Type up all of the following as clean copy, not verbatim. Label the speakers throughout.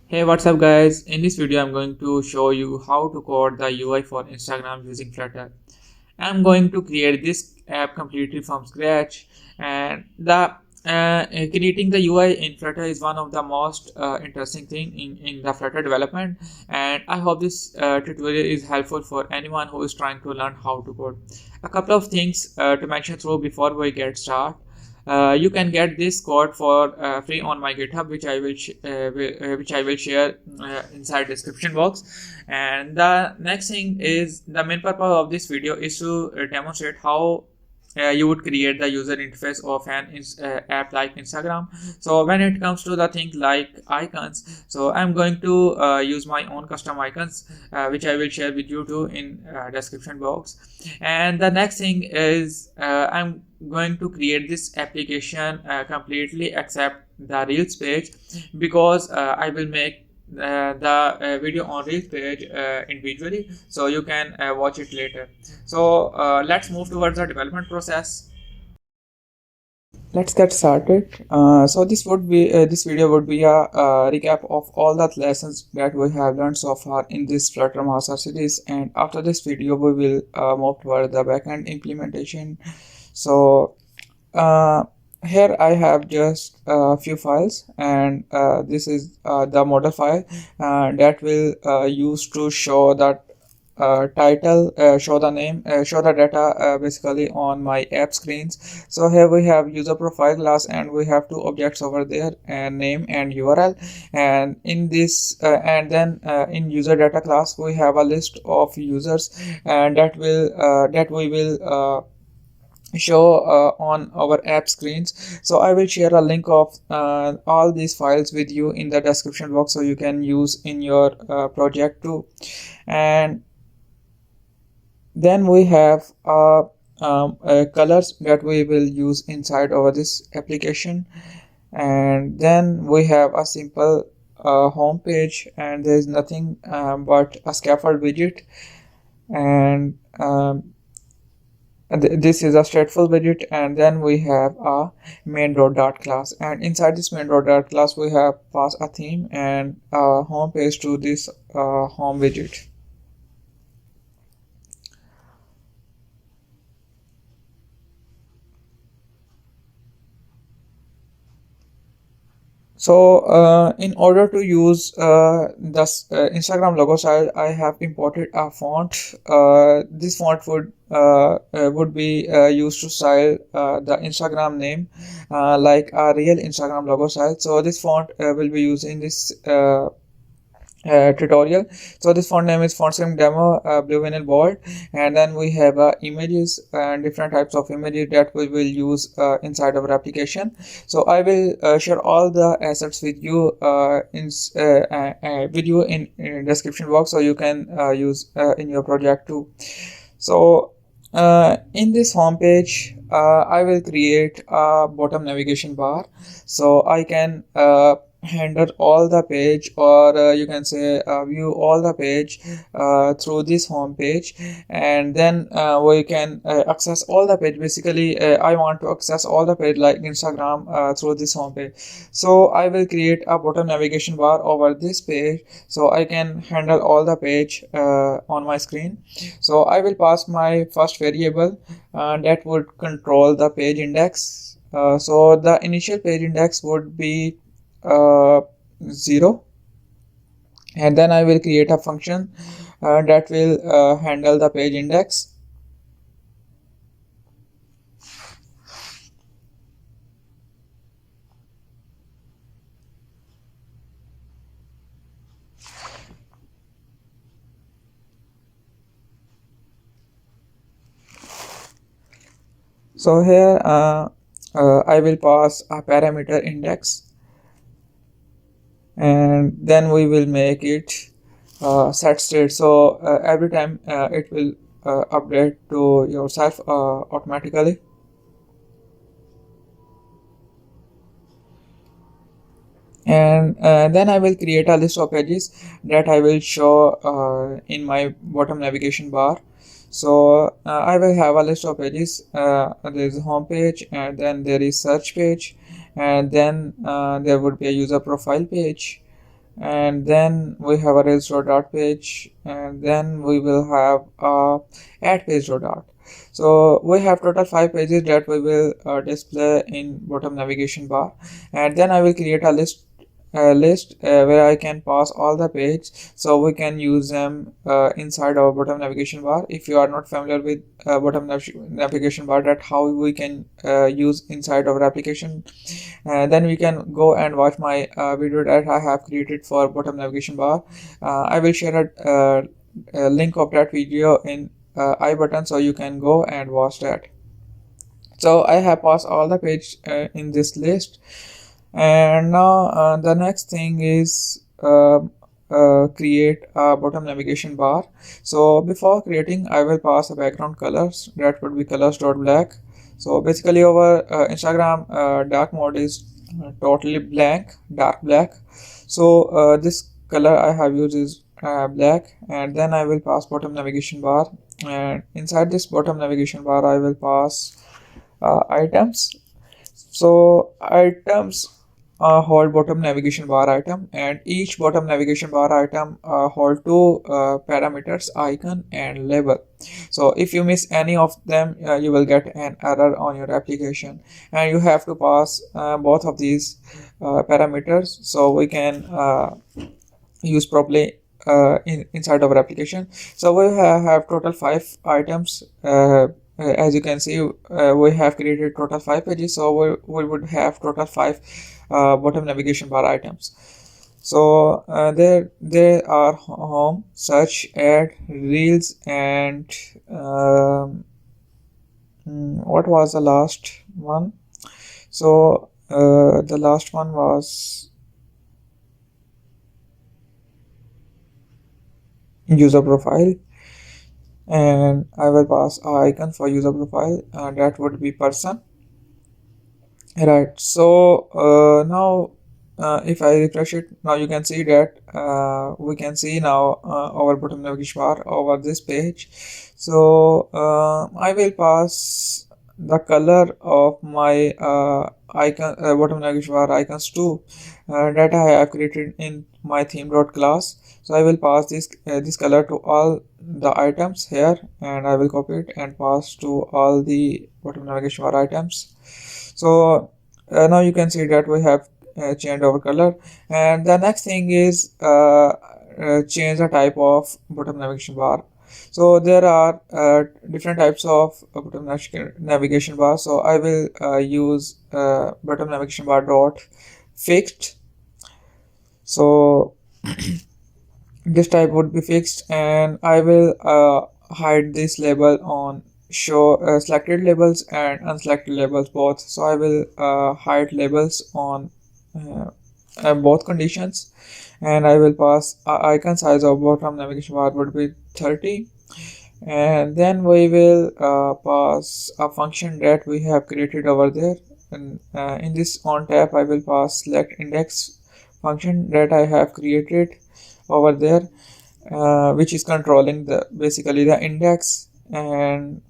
Speaker 1: Hey, what's up guys? In this video I'm going to show you how to code the UI for Instagram using Flutter. I'm going to create this app completely from scratch, and the creating the UI in Flutter is one of the most interesting thing in the Flutter development, and I hope this tutorial is helpful for anyone who is trying to learn how to code. A couple of things to mention through before we get started. You can get this code for free on my GitHub, which I will share inside description box. And the next thing is, the main purpose of this video is to demonstrate how you would create the user interface of an app like Instagram. So when it comes to the thing like icons, so I'm going to use my own custom icons, which I will share with you too in description box. And the next thing is, I'm going to create this application completely except the Reels page, because I will make the video on Reels page individually, so you can watch it later. So let's move towards the development process. Let's get started. So this video would be a recap of all the lessons that we have learned so far in this Flutter Master series, and after this video we will move toward the backend implementation. So here I have just a few files, and this is the model file that will use to show that title, show the name, show the data basically on my app screens. So here we have user profile class, and we have two objects over there, and name and URL. And in this and then in user data class we have a list of users, and that we will show on our app screens. So I will share a link of all these files with you in the description box, so you can use in your project too. And then we have colors that we will use inside of this application. And then we have a simple home page, and there is nothing but a scaffold widget. And this is a stateful widget. And then we have a main.dart class, and inside this main.dart class we have pass a theme and a home page to this home widget. So in order to use this Instagram logo style, I have imported a font. This font would be used to style the Instagram name like a real Instagram logo style. So this font will be used in this tutorial. So this font name is FontStream Demo Blue Vinyl Bold. And then we have images and different types of images that we will use inside our application. So I will share all the assets with you in description box, so you can use in your project too. So in this home page I will create a bottom navigation bar, so I can handle all the page, or you can say view all the page through this home page. And then we can access all the page. Basically I want to access all the page like Instagram through this home page. So I will create a bottom navigation bar over this page, so I can handle all the page on my screen. So I will pass my first variable that would control the page index. So the initial page index would be 0, and then I will create a function that will handle the page index. So here I will pass a parameter index, and then we will make it set state. So every time it will update to yourself automatically. And then I will create a list of pages that I will show in my bottom navigation bar. So I will have a list of pages. There is a home page, and then there is search page, and then there would be a user profile page, and then we have a rails.dart page, and then we will have a add page.dart. So we have total 5 pages that we will display in bottom navigation bar, and then I will create a list where I can pass all the page, so we can use them inside our bottom navigation bar. If you are not familiar with navigation bar, that how we can use inside our application, then we can go and watch my video that I have created for bottom navigation bar. I will share a link of that video in I button, so you can go and watch that. So I have passed all the page in this list, and now the next thing is create a bottom navigation bar. So before creating, I will pass a background colors, that would be colors.black. So basically our Instagram dark mode is totally blank, dark black. So this color I have used is black, and then I will pass bottom navigation bar, and inside this bottom navigation bar I will pass items. So items hold bottom navigation bar item, and each bottom navigation bar item hold two parameters, icon and label. So if you miss any of them, you will get an error on your application, and you have to pass both of these parameters so we can use properly inside our application. So we have total 5 items. As you can see, we have created total 5 pages, so we would have total 5 bottom navigation bar items. So there are home, search, add, reels, and what was the last one? So the last one was user profile, and I will pass a icon for user profile, and that would be person. Right, so now if I refresh it, now you can see that we can see now our bottom navigation bar over this page. So I will pass the color of my icon bottom navigation bar icons too, that I have created in my theme.class. So I will pass this color to all the items here, and I will copy it and pass to all the bottom navigation bar items. So now you can see that we have changed our color, and the next thing is change the type of bottom navigation bar. So there are different types of bottom navigation bar. So I will use bottom navigation bar dot fixed. So this type would be fixed, and I will hide this label on show selected labels and unselected labels both. So I will hide labels on both conditions, and I will pass icon size of bottom navigation bar would be 30, and then we will pass a function that we have created over there. And in this on tab I will pass select index function that I have created over there, which is controlling basically the index. And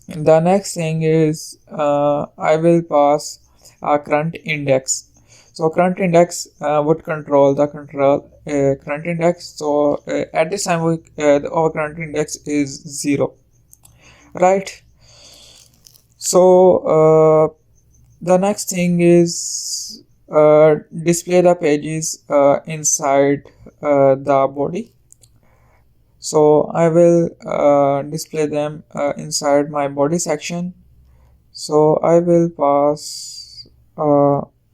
Speaker 1: the next thing is I will pass a current index. So current index would control the current index. So at this time our current index is 0, right? So the next thing is display the pages inside the body. So I will display them inside my body section. So I will pass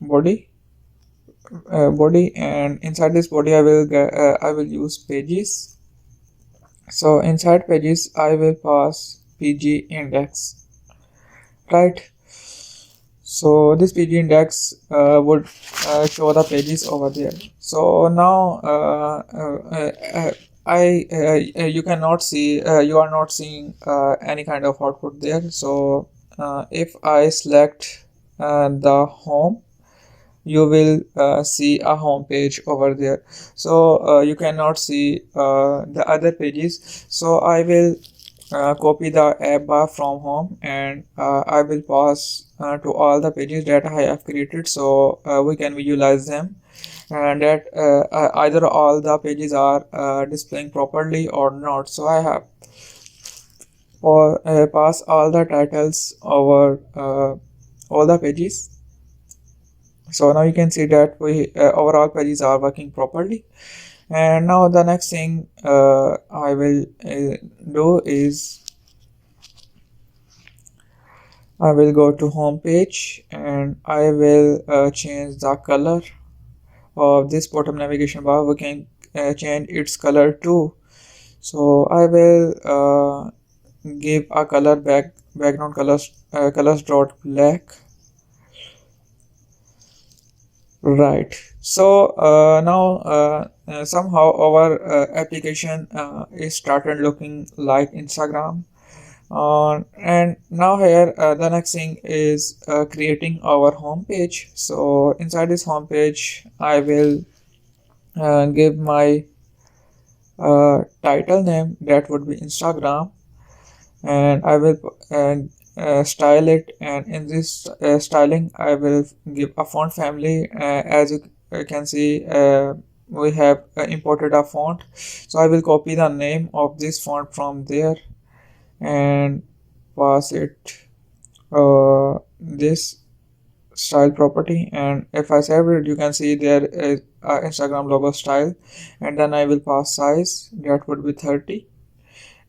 Speaker 1: body, and inside this body I will use pages. So inside pages I will pass pg index, right? So this pg index would show the pages over there. So now you cannot see, you are not seeing any kind of output there. So if I select the home, you will see a home page over there. So you cannot see the other pages. So I will copy the app bar from home, and I will pass to all the pages that I have created, so we can visualize them. and that either all the pages are displaying properly or not. So I have or pass all the titles over all the pages. So now you can see that we overall pages are working properly. And now the next thing I will do is I will go to home page and I will change the color of this bottom navigation bar. We can change its color too. So I will give a color background colors dot black. Right. So now somehow our application is started looking like Instagram. And now here the next thing is creating our home page. So inside this home page, I will give my title name, that would be Instagram, and I will style it, and in this styling I will give a font family. As you can see, we have imported a font, so I will copy the name of this font from there and pass it this style property. And if I save it, you can see there is a Instagram logo style, and then I will pass size, that would be 30,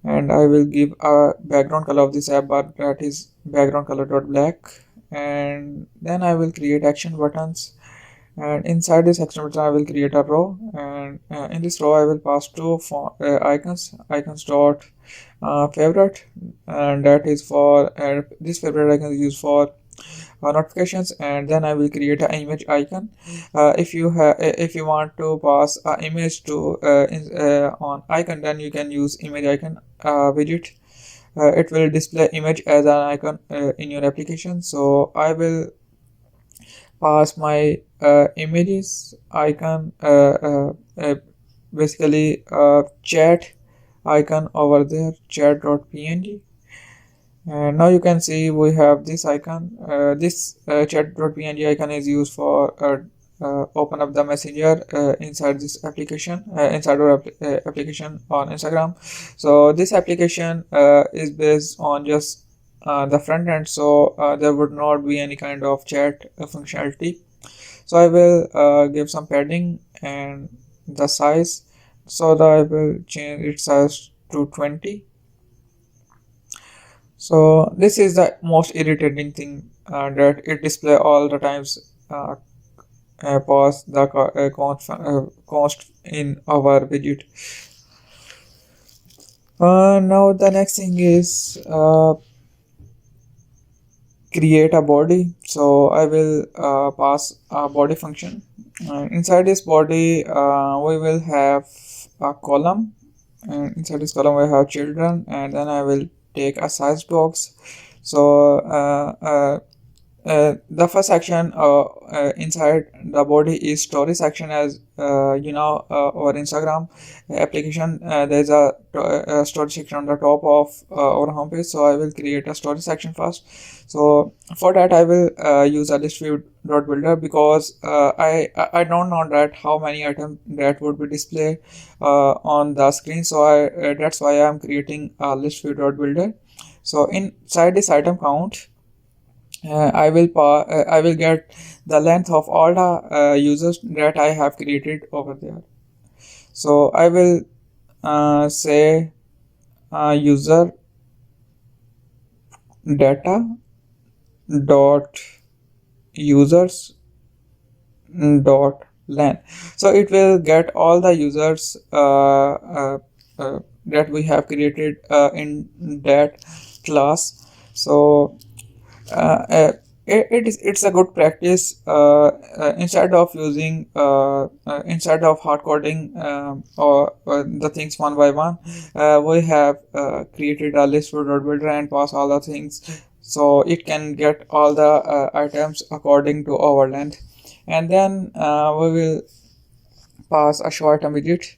Speaker 1: and I will give a background color of this app bar, that is background color dot black. And then I will create action buttons, and inside this action button I will create a row, and in this row I will pass two icons dot favorite, and that is for this favorite icon is used for notifications. And then I will create an image icon. If you want to pass an image to on icon, then you can use image icon widget. It will display image as an icon in your application. So I will pass my images icon, basically chat icon over there, chat.png. And now you can see we have this icon. This chat.png icon is used for open up the messenger inside this application, inside our application on Instagram. So this application is based on just the front end, so there would not be any kind of chat functionality. So I will give some padding and the size, so that I will change its size to 20. So this is the most irritating thing, that it display all the times pause the cost in our widget. Now the next thing is create a body. So I will pass a body function. Inside this body we will have a column, and inside this column we have children, and then I will take a size box. So the first section inside the body is story section. As over Instagram application, there's a story section on the top of our homepage. So I will create a story section first. So for that I will use a list view dot builder, because I don't know that how many items that would be displayed on the screen. So that's why I'm creating a list view dot builder. So inside this item count, I will get the length of all the users that I have created over there. So I will say user data dot users dot length. So it will get all the users that we have created in that class. So it's a good practice. Instead of using instead of hard coding or the things one by one, we have created a list for builder and pass all the things, so it can get all the items according to our length. And then we will pass a short term widget,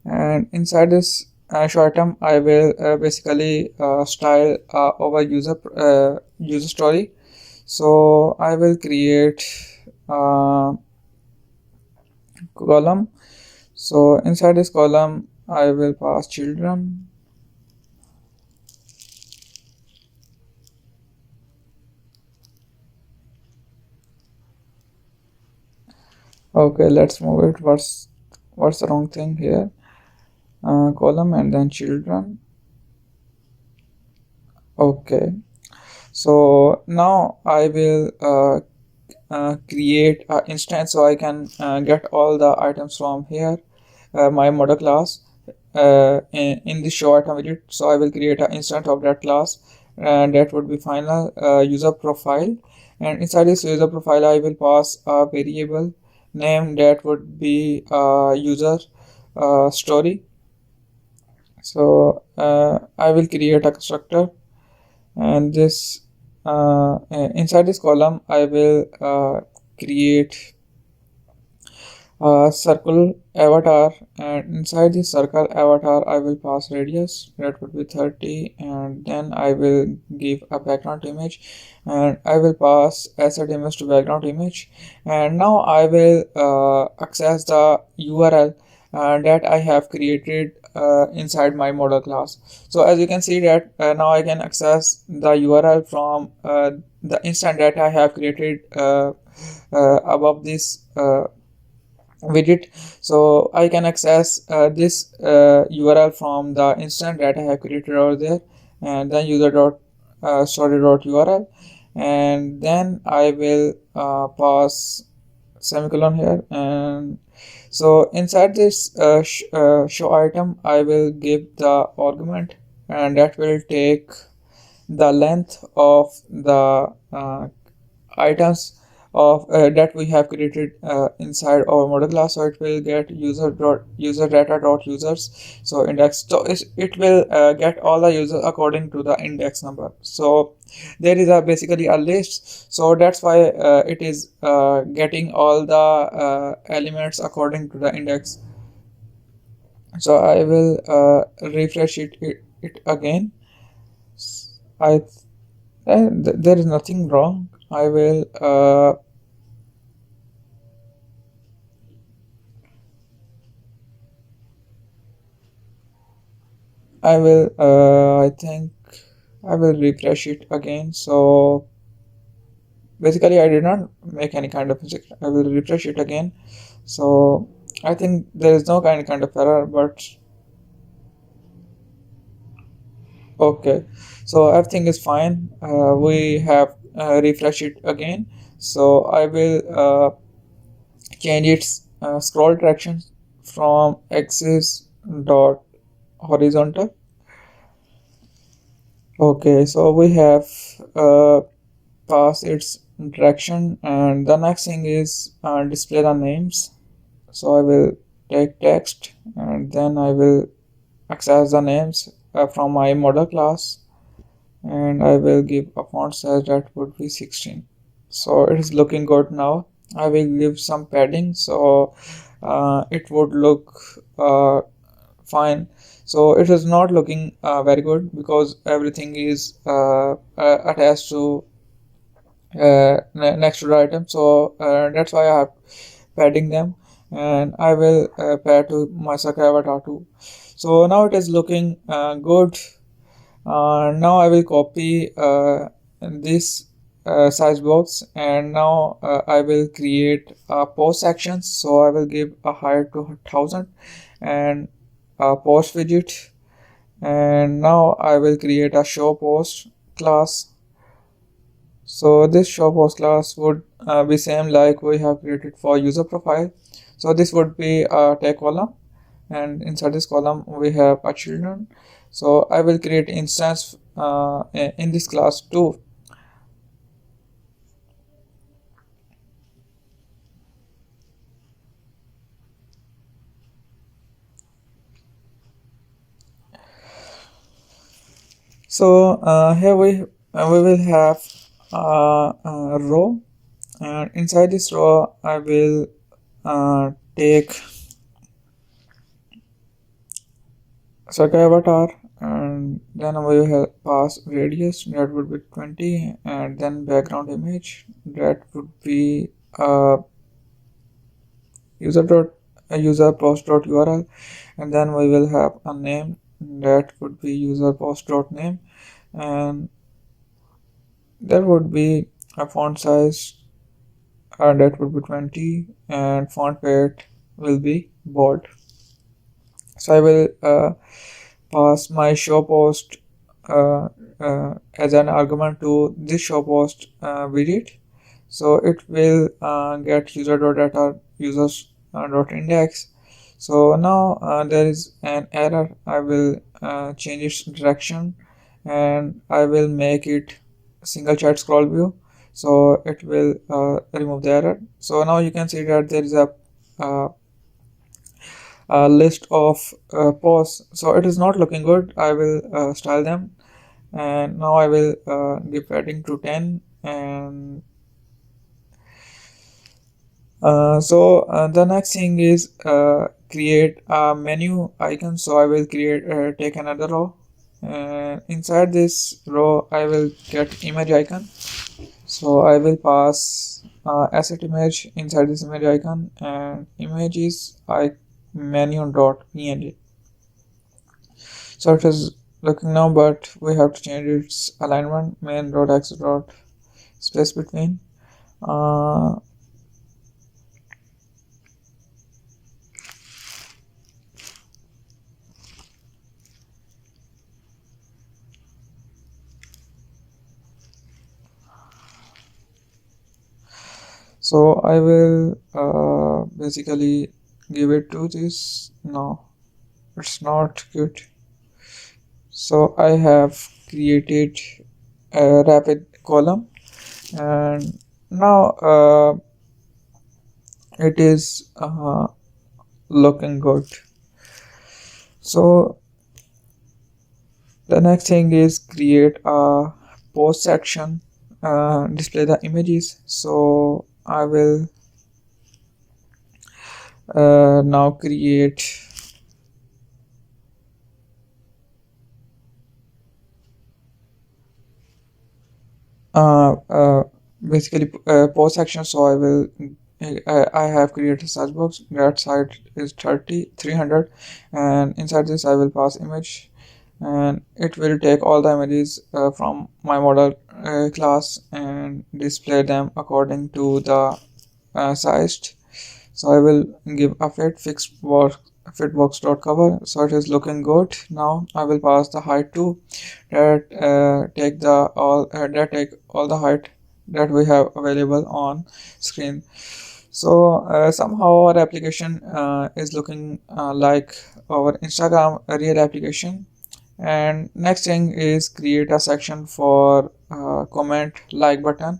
Speaker 1: and inside this short term I will basically style our user story. So I will create column. So inside this column I will pass children. Okay, let's move it. What's the wrong thing here? Column and then children. Okay, so now I will create an instance so I can get all the items from here, my model class, in the show item widget. So I will create an instance of that class, and that would be final user profile. And inside this user profile I will pass a variable name that would be user story. So I will create a constructor, and this inside this column I will create a circle avatar, and inside this circle avatar I will pass radius that would be 30, and then I will give a background image, and I will pass asset image to background image. And now I will access the URL that I have created inside my model class. So as you can see that now I can access the URL from the instance that I have created above this widget. So I can access this URL from the instance that I have created over there, and then user dot story dot URL, and then I will pass semicolon here. And so inside this show item I will give the argument, and that will take the length of the items of that we have created inside our model class. So it will get user data dot users, so index. So it will get all the users according to the index number. So there is a basically a list, so that's why it is getting all the elements according to the index. So I will refresh it again. There is nothing wrong. I will I think I will refresh it again. So basically I did not make any kind of mistake. I will refresh it again. So I think there is no kind of error, but okay, so everything is fine. We have refreshed it again. So I will change its scroll direction from axis dot horizontal. Okay, so we have pass its direction, and the next thing is display the names. So I will take text, and then I will access the names from my model class, and I will give a font size that would be 16. So it is looking good now. I will give some padding so it would look fine. So it is not looking very good because everything is attached to next to the item. So that's why I have padding them, and I will pad to my circle avatar too. So now it is looking good. Now I will copy this size box, and now I will create a post section. So I will give a height to 1000 and a post widget, and now I will create a show post class. So this show post class would be same like we have created for user profile. So this would be a tag column, and inside this column we have a children. So I will create instance in this class too. So here we will have a row, and inside this row I will take circle avatar, and then we will pass radius that would be 20, and then background image that would be user post dot URL, and then we will have a name that would be user post dot name, and there would be a font size that would be 20, and font weight will be bold. So I will pass my show post as an argument to this show post widget. So it will get user.data users.index. So now there is an error. I will change its direction, and I will make it single chat scroll view, so it will remove the error. So now you can see that there is uh, a list of posts, so it is not looking good. I will style them, and now I will give padding to 10, and the next thing is create a menu icon. So I will take another row, and inside this row I will get image icon. So I will pass asset image inside this image icon, and image is menu.png. So it is looking now, but we have to change its alignment, main.x space between. So I will basically give it to this. No, it's not good. So I have created a rapid column, and now it is looking good. So the next thing is create a post section, display the images. So I will now create basically post section. So I have created a search box. That side is 300, and inside this I will pass image, and it will take all the images from my model class and display them according to the sized. So I will give a fitbox.cover. So it is looking good. Now I will pass the height to that take all the height that we have available on screen. So somehow our application is looking like our Instagram real application. And next thing is create a section for comment like button.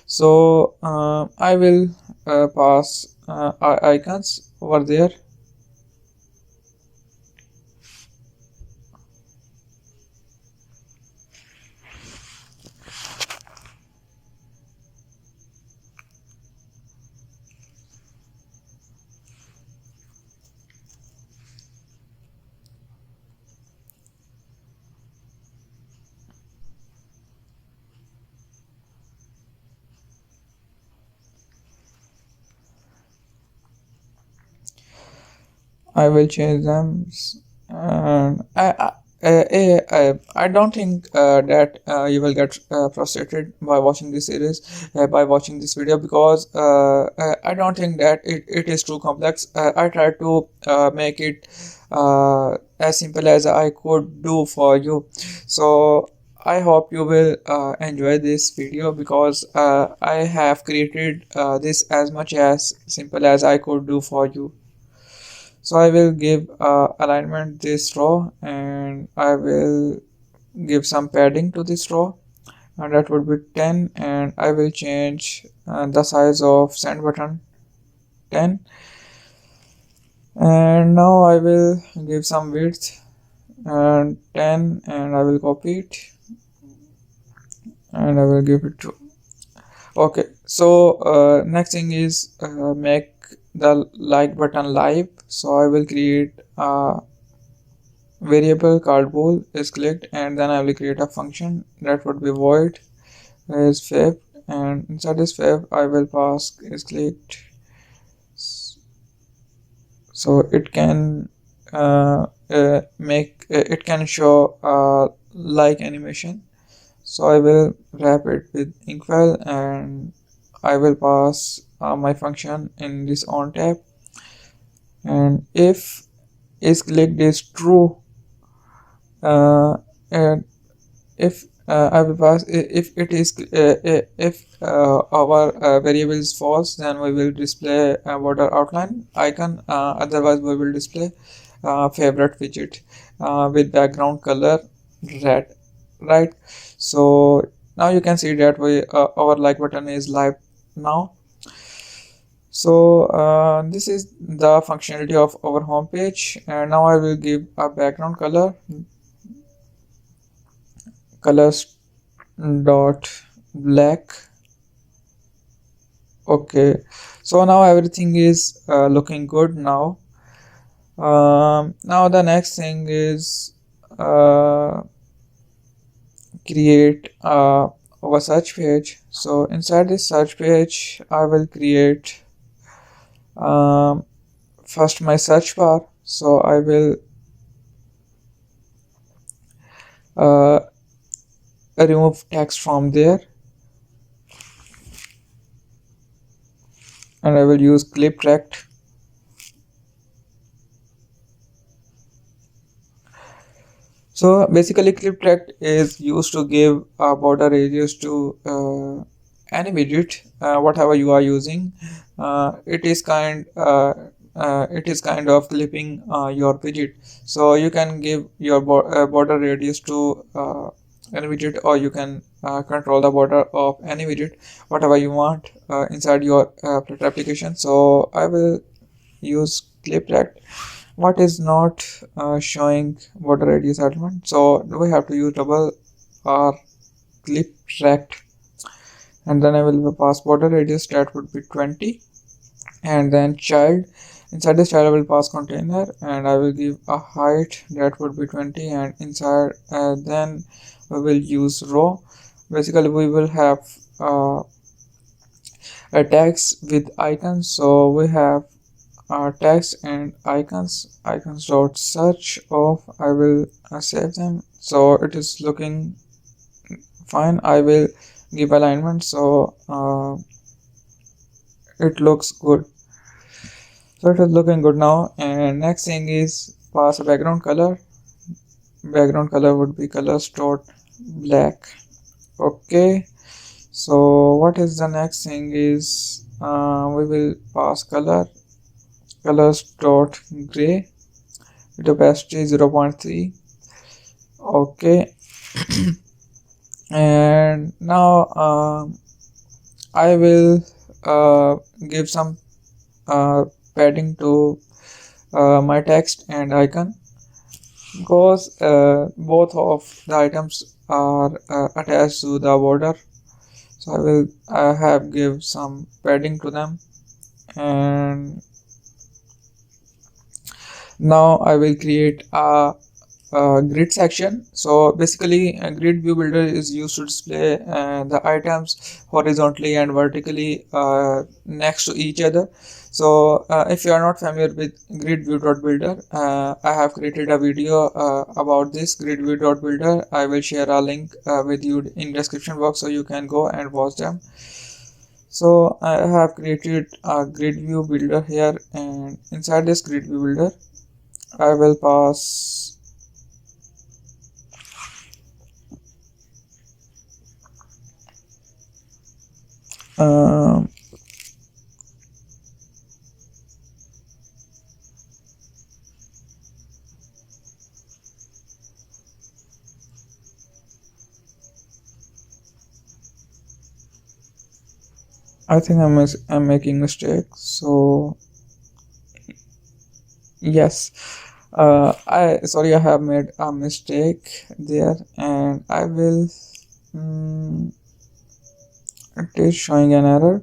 Speaker 1: So I will pass icons over there. I will change them, and I don't think that you will get frustrated by watching this series, by watching this video, because I don't think that it is too complex. I tried to make it as simple as I could do for you. So I hope you will enjoy this video, because I have created this as much as simple as I could do for you. So I will give alignment this row, and I will give some padding to this row, and that would be 10, and I will change the size of send button 10, and now I will give some width and 10, and I will copy it, and I will give it to. Okay, so next thing is make the like button live. So I will create a variable called bool is clicked, and then I will create a function that would be void is fib, and inside this fib I will pass is clicked, so it can it can show like animation. So I will wrap it with inkwell, and I will pass my function in this on tab, and if is clicked is true, and if I will pass if it is if our variable is false, then we will display a border outline icon, otherwise we will display favorite widget with background color red, right? So now you can see that we our like button is live now. So this is the functionality of our home page, and now I will give a background colors dot black. Okay, so now everything is looking good now. Now the next thing is create our search page. So inside this search page I will create um, first my search bar. So I will uh, remove text from there, and I will use clip tract. So basically clip tract is used to give border radius to any widget, whatever you are using. It is kind of clipping your widget, so you can give your border radius to any widget, or you can control the border of any widget, whatever you want inside your Flutter application. So I will use clip tract. What is not showing border radius element, so we have to use double r clip tract, and then I will pass border radius, that would be 20, and then child. Inside this child I will pass container, and I will give a height, that would be 20, and inside then we will use row. Basically we will have a text with icons, so we have text and icons dot search of. I will save them, so it is looking fine. I will give alignment, so it looks good. So it is looking good now, and next thing is pass a background color. Background color would be colors dot black. Okay, so what is the next thing is we will pass colors dot gray with opacity 0.3. okay. And now I will give some padding to my text and icon, because both of the items are attached to the border. So I will have give some padding to them, and now I will create a grid section. So basically a grid view builder is used to display the items horizontally and vertically next to each other. So if you are not familiar with grid view builder, I have created a video about this grid view builder. I will share a link with you in description box, so you can go and watch them. So I have created a grid view builder here, and inside this grid view builder I will pass I think I'm making mistake. So yes, I have made a mistake there, and I will it is showing an error.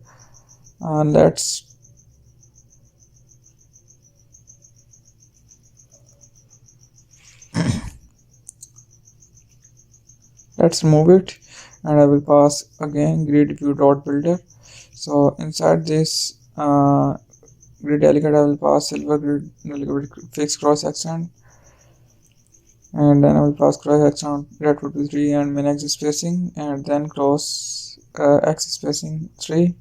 Speaker 1: Let's move it, and I will pass again grid view builder. So inside this grid delicate, I will pass silver grid delicate fixed cross section, and then I will pass cross section, that would be 3, and min x spacing, and then cross x spacing 3.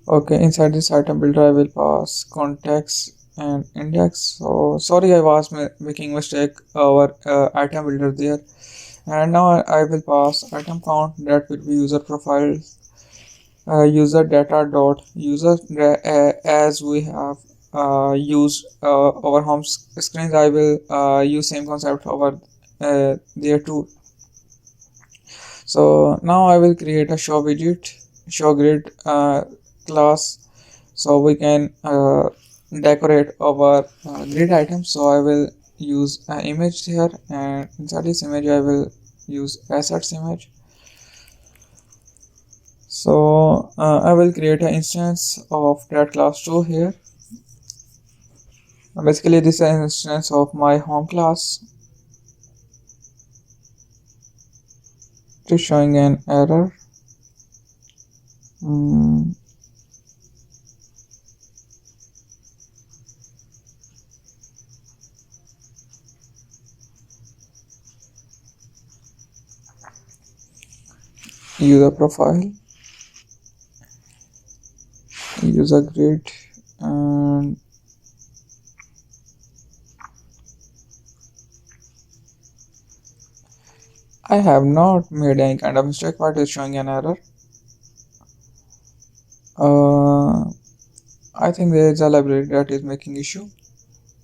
Speaker 1: Okay, inside this item builder I will pass context and index. So sorry, I was making mistake our item builder there. And now I will pass item count, that will be user profile, user data dot user, as we have used our home screens. I will use same concept over there too. So now I will create a show widget, show grid class, so we can decorate our grid items. So I will use an image here, and inside this image I will use assets image. So I will create an instance of that class 2 here. Basically this is an instance of my home class. It is showing an error. User profile, user grid, and I have not made any kind of mistake, but it's showing an error. I think there is a library that is making issue.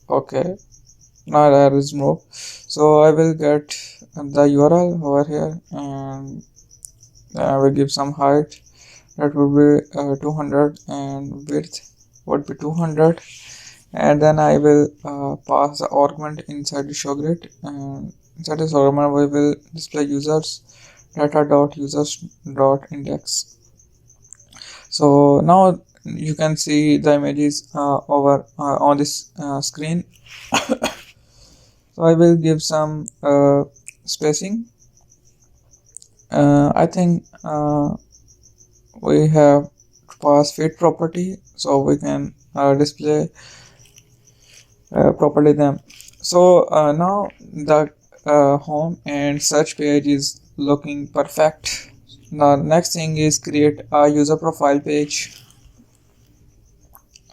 Speaker 1: Okay, now the error is removed. So I will get the URL over here, and I will give some height, that would be 200, and width would be 200, and then I will pass the argument inside the show grid, and inside this argument we will display users data dot users dot index. So now you can see the images over on this screen. So I will give some spacing. I think we have to pass fit property, so we can display properly them. So now the home and search page is looking perfect. The next thing is create a user profile page.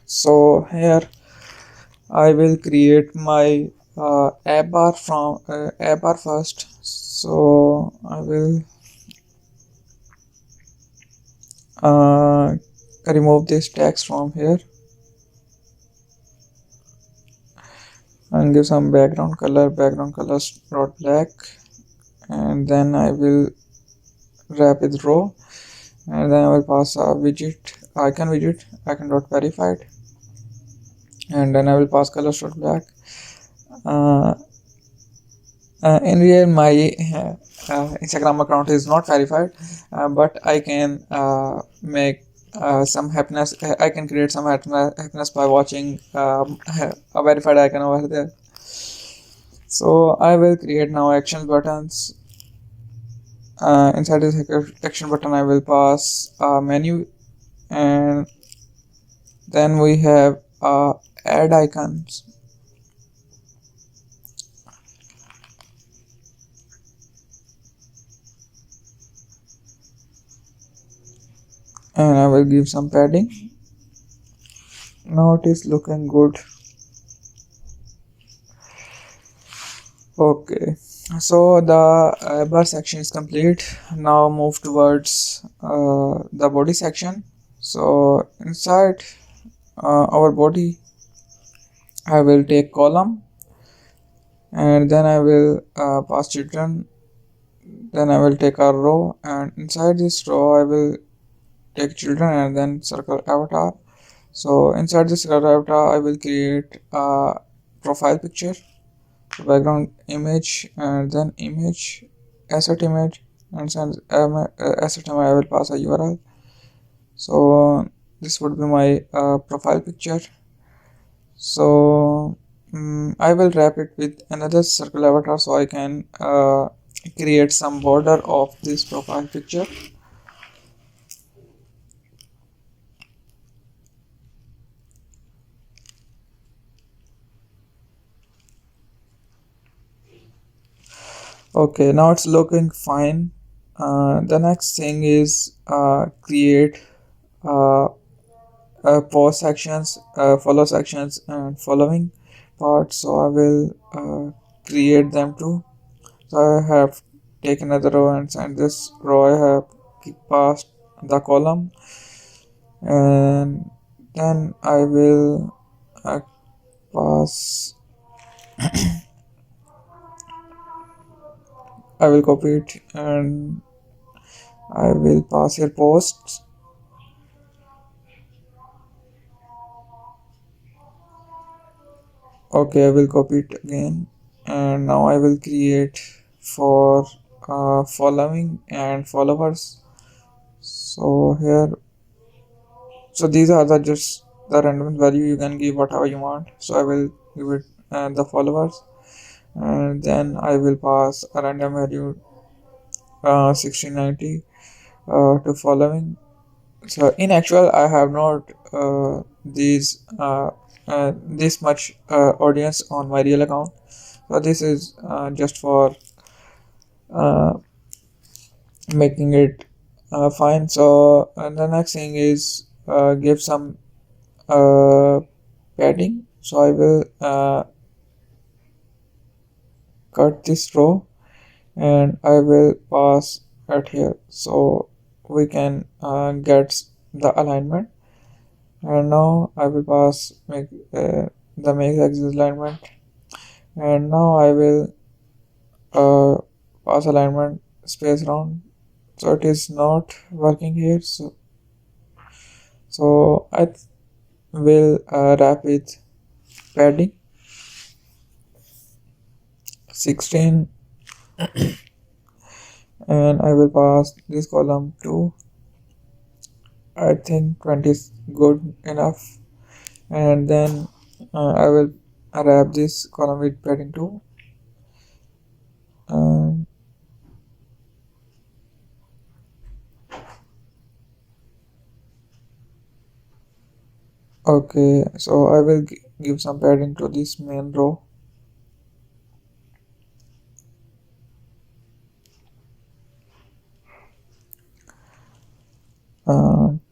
Speaker 1: So here I will create my app bar from app bar first. So I will remove this text from here and give some background color dot black, and then I will wrap with row, and then I will pass a icon dot verified, and then I will pass colors dot black. In real, my Instagram account is not verified, but I can make some happiness. I can create some happiness by watching a verified icon over there. So I will create now action buttons. Inside this action button I will pass a menu, and then we have add icons. And I will give some padding. Now it is looking good. Okay, so the bar section is complete. Now move towards the body section. So inside our body I will take column, and then I will pass children, then I will take a row, and inside this row I will take children and then circle avatar. So inside this circle avatar I will create a profile picture, background image, and then image, asset image, and asset image I will pass a URL. So this would be my profile picture. So I will wrap it with another circle avatar, so I can create some border of this profile picture. Okay, now it's looking fine. The next thing is create uh, pause sections, follow sections, and following parts. So I will create them too. So I have taken another row and in this row I have passed the column, and then I will pass. I will copy it and I will pass here posts. Okay, I will copy it again, and now I will create for following and followers. So here, so these are the just the random value, you can give whatever you want. So I will give it the followers, and then I will pass a random value 1690 to following. So in actual I have not this much audience on my real account, so this is just for uh, making it fine. So the next thing is give some uh, padding. So I will cut this row and I will pass it here so we can get the alignment. And now I will pass make the make axis alignment, and now I will uh, pass alignment space round. So it is not working here, so I will wrap with padding 16, and I will pass this column to, I think 20 is good enough, and then I will wrap this column with padding 2. um, okay, so I will give some padding to this main row.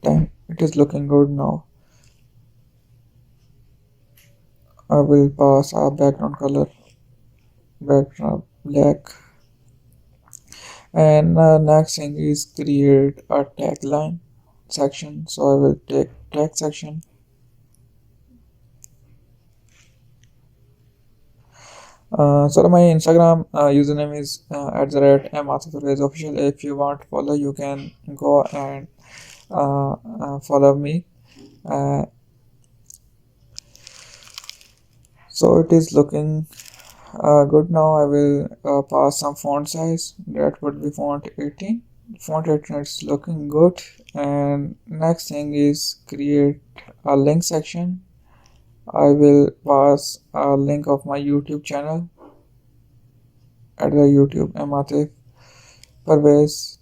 Speaker 1: Then it is looking good now. I will pass our background color background black, and next thing is create a tagline section. So I will take tag section. So my Instagram username is @Atif official. If you want to follow, you can go and follow me. Uh, so it is looking good now. I will pass some font size. That would be font 18. Font 18 is looking good. And next thing is create a link section. I will pass a link of my YouTube channel at the YouTube Atif Pervaiz,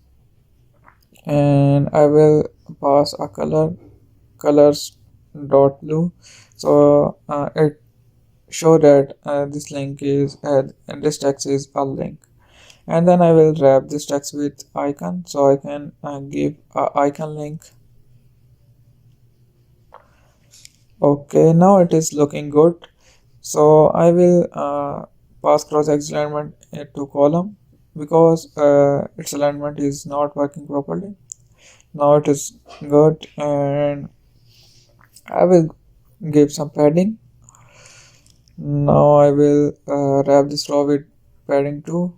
Speaker 1: and I will pass a colors dot blue. So it show that this link is and this text is a link, and then I will wrap this text with icon, so I can give a icon link. Okay, now it is looking good. So I will pass cross alignment to column because its alignment is not working properly. Now it is good, and I will give some padding. Now I will wrap this row with padding too.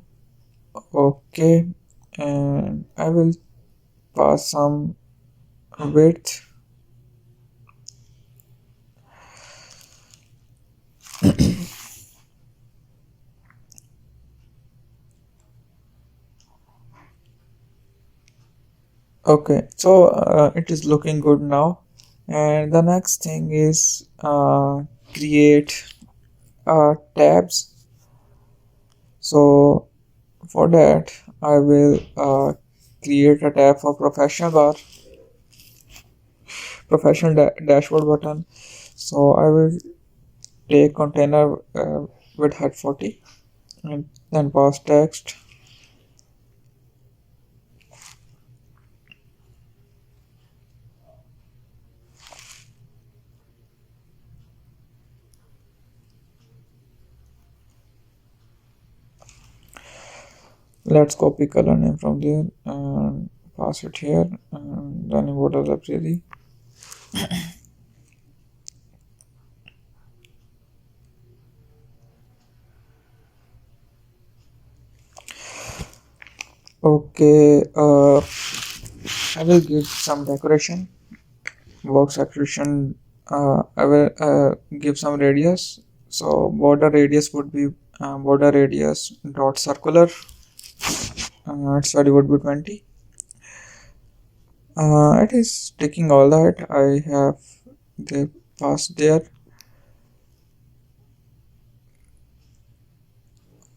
Speaker 1: Okay, and I will pass some width. Okay, so it is looking good now, and the next thing is create tabs. So for that I will create a tab for professional bar, professional dashboard button. So I will take container with height 40 and then pass text. Let's copy color name from there and pass it here and then import the library. Okay, I will give some decoration, box decoration. I will give some radius. So border radius would be border radius dot circular. Its value would be 20. It is taking all that I have the passed there.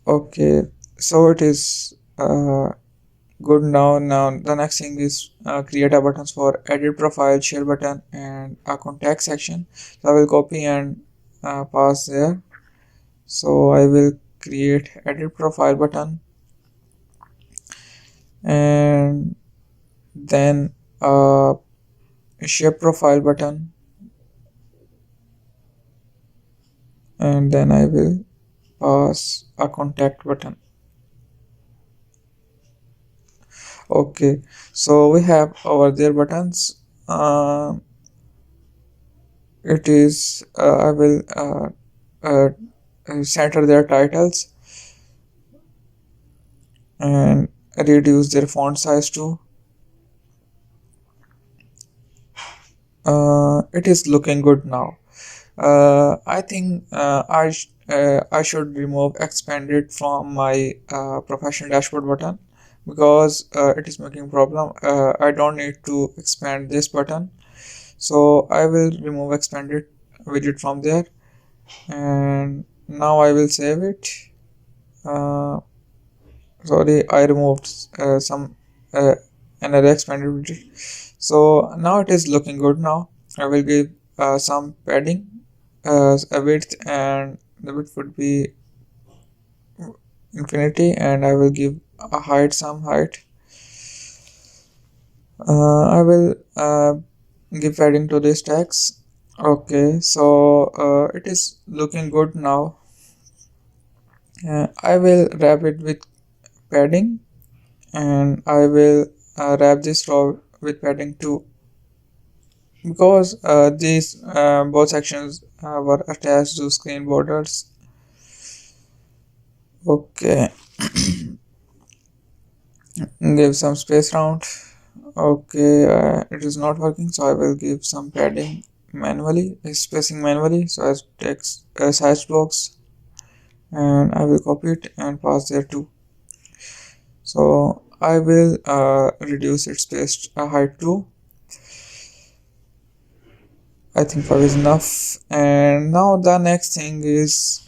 Speaker 1: Okay, so it is good now. Now the next thing is create a buttons for edit profile, share button, and a contact section. So I will copy and pass there. So I will create edit profile button and then share profile button, and then I will pass a contact button. Okay, so we have our there buttons. It is I will uh, center their titles and reduce their font size too. It is looking good now. I think I should remove expanded from my professional dashboard button because it is making problem. I don't need to expand this button, so I will remove expanded widget from there, and now I will save it. Uh, Sorry, I removed some uh, another expanded widget. So now it is looking good. Now I will give some padding, a width, and the width would be infinity, and I will give a height, some height. I will give padding to this text. Okay, so it is looking good now. I will wrap it with padding, and I will wrap this row with padding too, because these both sections were attached to screen borders. Okay, give some space round. Okay, it is not working, so I will give some padding manually, spacing manually, so as text size box, and I will copy it and pass there too. So I will reduce its space height too. I think 5 is enough. And now the next thing is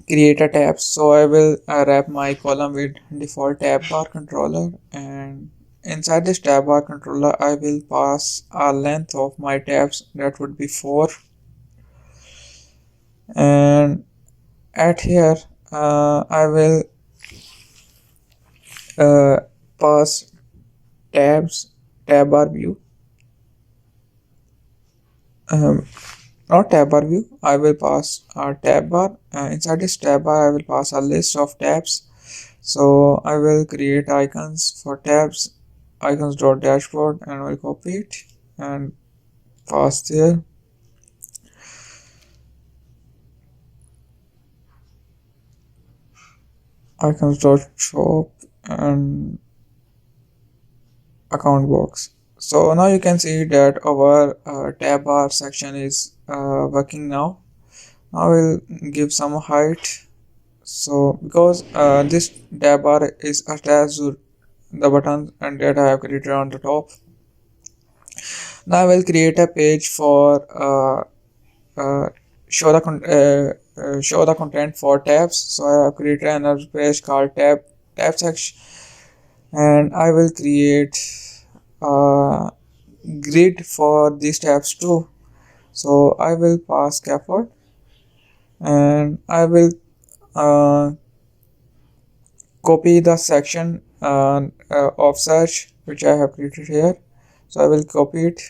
Speaker 1: create a tab. So I will wrap my column with default tab bar controller, and inside this tab bar controller I will pass a length of my tabs, that would be 4, and at here I will uh, pass tab bar view, um, not tab bar view. I will pass a tab bar. Inside this tab bar I will pass a list of tabs. So I will create icons for tabs, icons.dashboard, and I will copy it and pass there. Icons.shop and account box. So now you can see that our tab bar section is working now. I will give some height. So because this tab bar is attached to the button and that I have created on the top. Now I will create a page for uh, show the content for tabs. So I have created another page called tab section, and I will create a grid for these tabs too. So I will pass scaffold, and I will uh, copy the section of search which I have created here. So I will copy it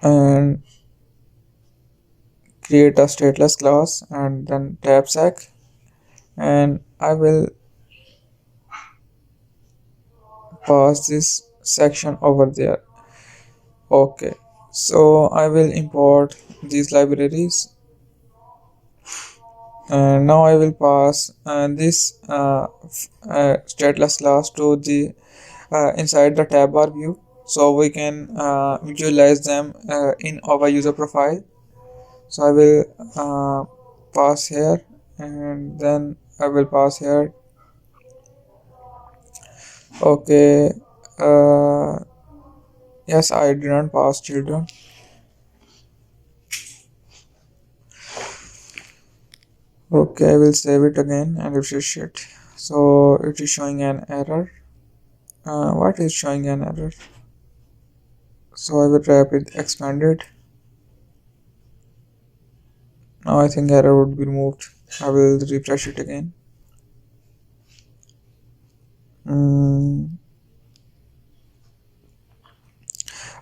Speaker 1: and create a stateless class and then tab sec, and I will pass this section over there. Okay, so I will import these libraries, and now I will pass this stateless class to the inside the tab bar view, so we can visualize them in our user profile. So I will pass here, and then I will pass here. Okay, uh, yes, I didn't pass children. Okay, I will save it again and refresh it. So it is showing an error. What is showing an error? So I will wrap it expanded. Now I think error would be removed. I will refresh it again.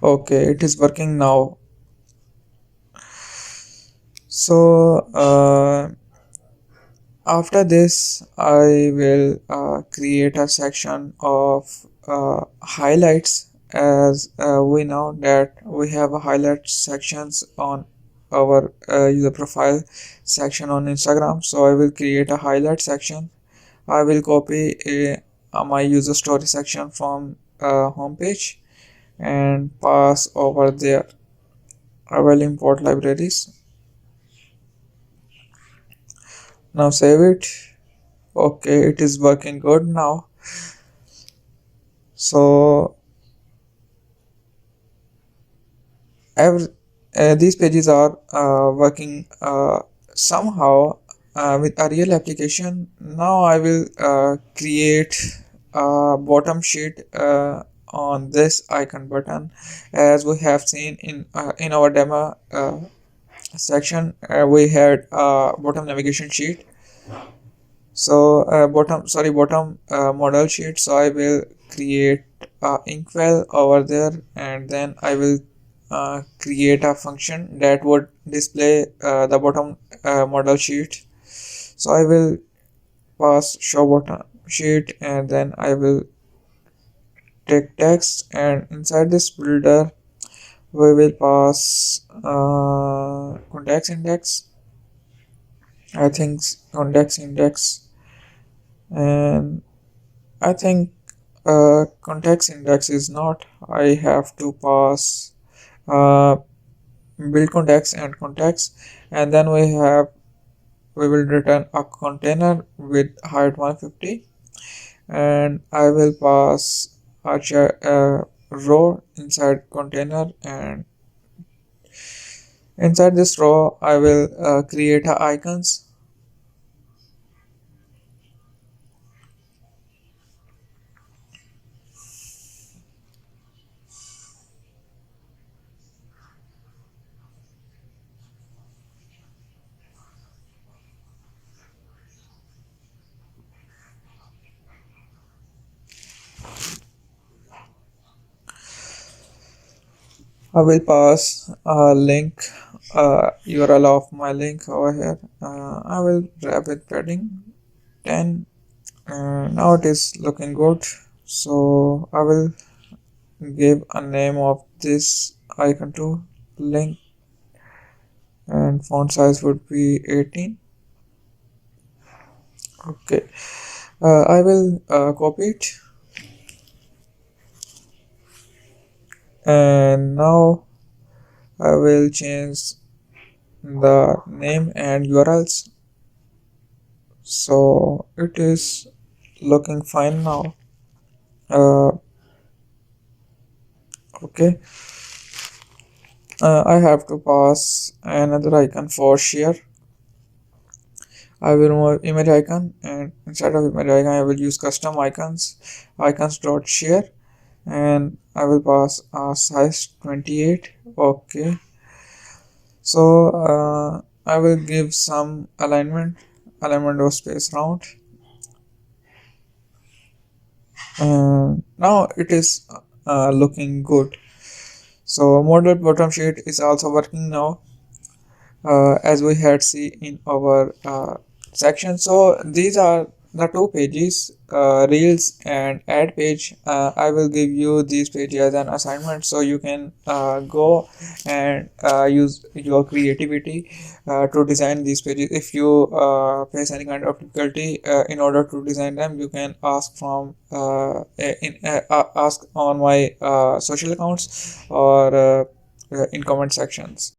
Speaker 1: Okay, it is working now. So after this, I will create a section of highlights, as we know that we have a highlight sections on our user profile section on Instagram. So I will create a highlight section. I will copy my user story section from homepage and pass over there. I will import libraries. Now save it. Okay, it is working good now. So every, these pages are working somehow with a real application. Now I will create a bottom sheet on this icon button, as we have seen in our demo section. We had a bottom navigation sheet. So bottom model sheet. So I will create inkwell over there, and then I will create a function that would display the bottom model sheet. So I will pass show bottom sheet, and then I will take text, and inside this builder we will pass context index. I think context index, and I think context index is not. I have to pass uh, build context and context, and then we will return a container with height 150, and I will pass a row inside container, and inside this row I will create icons. I will pass a link, URL of my link over here. I will wrap with padding 10. Now it is looking good. So I will give a name of this icon to link, and font size would be 18. Okay, I will copy it, and now I will change the name and URLs. So it is looking fine now. Okay, I have to pass another icon for share. I will remove image icon, and instead of image icon I will use custom icons dot share, and I will pass size 28. Okay, so I will give some alignment of space round, and now it is looking good. So model bottom sheet is also working now. as we had seen in our section. So these are the two pages, reels and ad page. I will give you these pages as an assignment, so you can go and use your creativity to design these pages. If you face any kind of difficulty in order to design them, you can ask from ask on my social accounts or in comment sections.